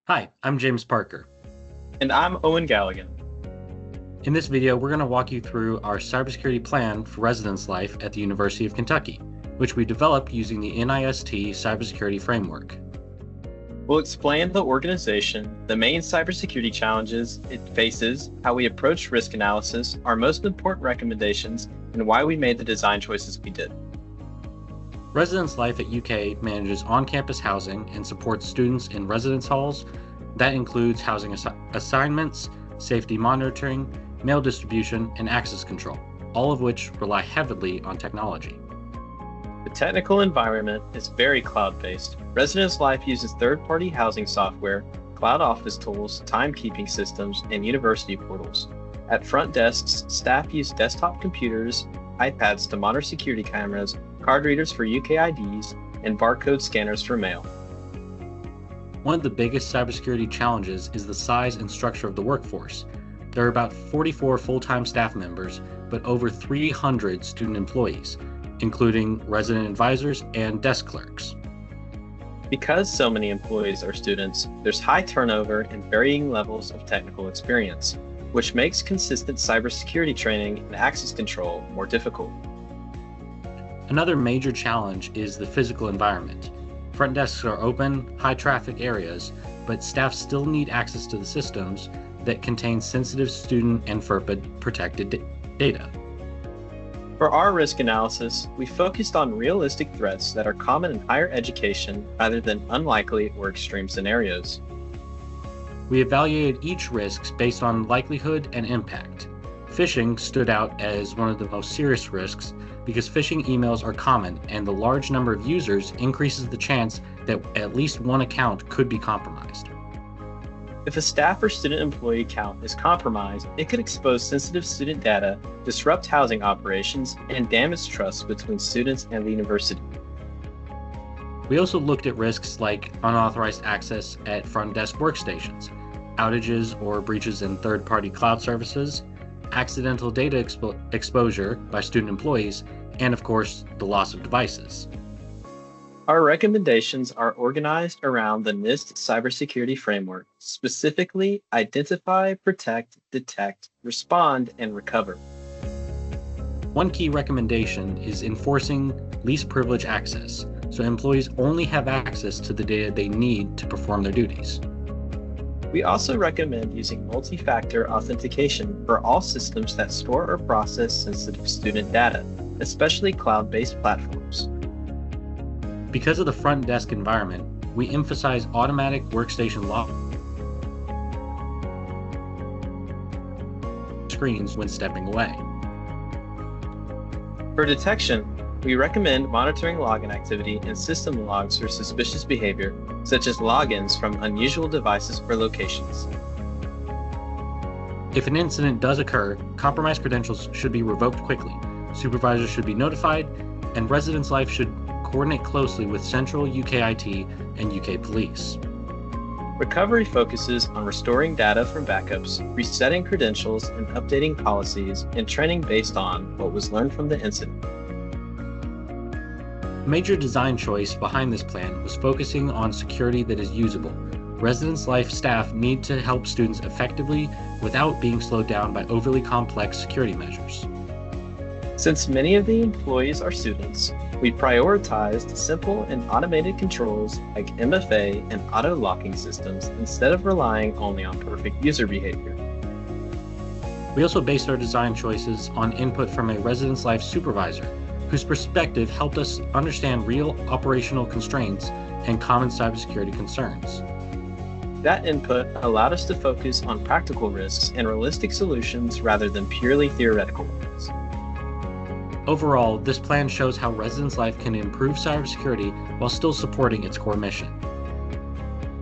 Hi, I'm James Parker. And I'm Owen Galligan. In this video, we're going to walk you through our cybersecurity plan for residence life at the University of Kentucky, which we developed using the NIST cybersecurity framework. We'll explain the organization, the main cybersecurity challenges it faces, how we approach risk analysis, our most important recommendations, and why we made the design choices we did. Residence Life at UK manages on-campus housing and supports students in residence halls. That includes housing assignments, safety monitoring, mail distribution, and access control, all of which rely heavily on technology. The technical environment is very cloud-based. Residence Life uses third-party housing software, cloud office tools, timekeeping systems, and university portals. At front desks, staff use desktop computers, iPads to monitor security cameras, card readers for UK IDs, and barcode scanners for mail. One of the biggest cybersecurity challenges is the size and structure of the workforce. There are about 44 full-time staff members, but over 300 student employees, including resident advisors and desk clerks. Because so many employees are students, there's high turnover and varying levels of technical experience, which makes consistent cybersecurity training and access control more difficult. Another major challenge is the physical environment. Front desks are open, high-traffic areas, but staff still need access to the systems that contain sensitive student and FERPA-protected data. For our risk analysis, we focused on realistic threats that are common in higher education rather than unlikely or extreme scenarios. We evaluated each risk based on likelihood and impact. Phishing stood out as one of the most serious risks because phishing emails are common and the large number of users increases the chance that at least one account could be compromised. If a staff or student employee account is compromised, it could expose sensitive student data, disrupt housing operations, and damage trust between students and the university. We also looked at risks like unauthorized access at front desk workstations, outages or breaches in third-party cloud services, accidental data exposure by student employees, and of course, the loss of devices. Our recommendations are organized around the NIST cybersecurity framework, specifically identify, protect, detect, respond, and recover. One key recommendation is enforcing least privilege access, so employees only have access to the data they need to perform their duties. We also recommend using multi-factor authentication for all systems that store or process sensitive student data, especially cloud-based platforms. Because of the front desk environment, we emphasize automatic workstation lock screens when stepping away. For detection, we recommend monitoring login activity and system logs for suspicious behavior, such as logins from unusual devices or locations. If an incident does occur, compromised credentials should be revoked quickly, supervisors should be notified, and Residence Life should coordinate closely with Central UK IT and UK Police. Recovery focuses on restoring data from backups, resetting credentials, and updating policies, and training based on what was learned from the incident. A major design choice behind this plan was focusing on security that is usable. Residence Life staff need to help students effectively without being slowed down by overly complex security measures. Since many of the employees are students, we prioritized simple and automated controls like MFA and auto-locking systems instead of relying only on perfect user behavior. We also based our design choices on input from a Residence Life supervisor, whose perspective helped us understand real operational constraints and common cybersecurity concerns. That input allowed us to focus on practical risks and realistic solutions rather than purely theoretical ones. Overall, this plan shows how Residence Life can improve cybersecurity while still supporting its core mission.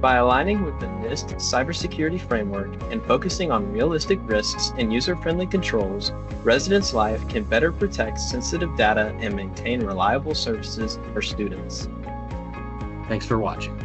By aligning with the NIST cybersecurity framework and focusing on realistic risks and user-friendly controls, Residence Life can better protect sensitive data and maintain reliable services for students. Thanks for watching.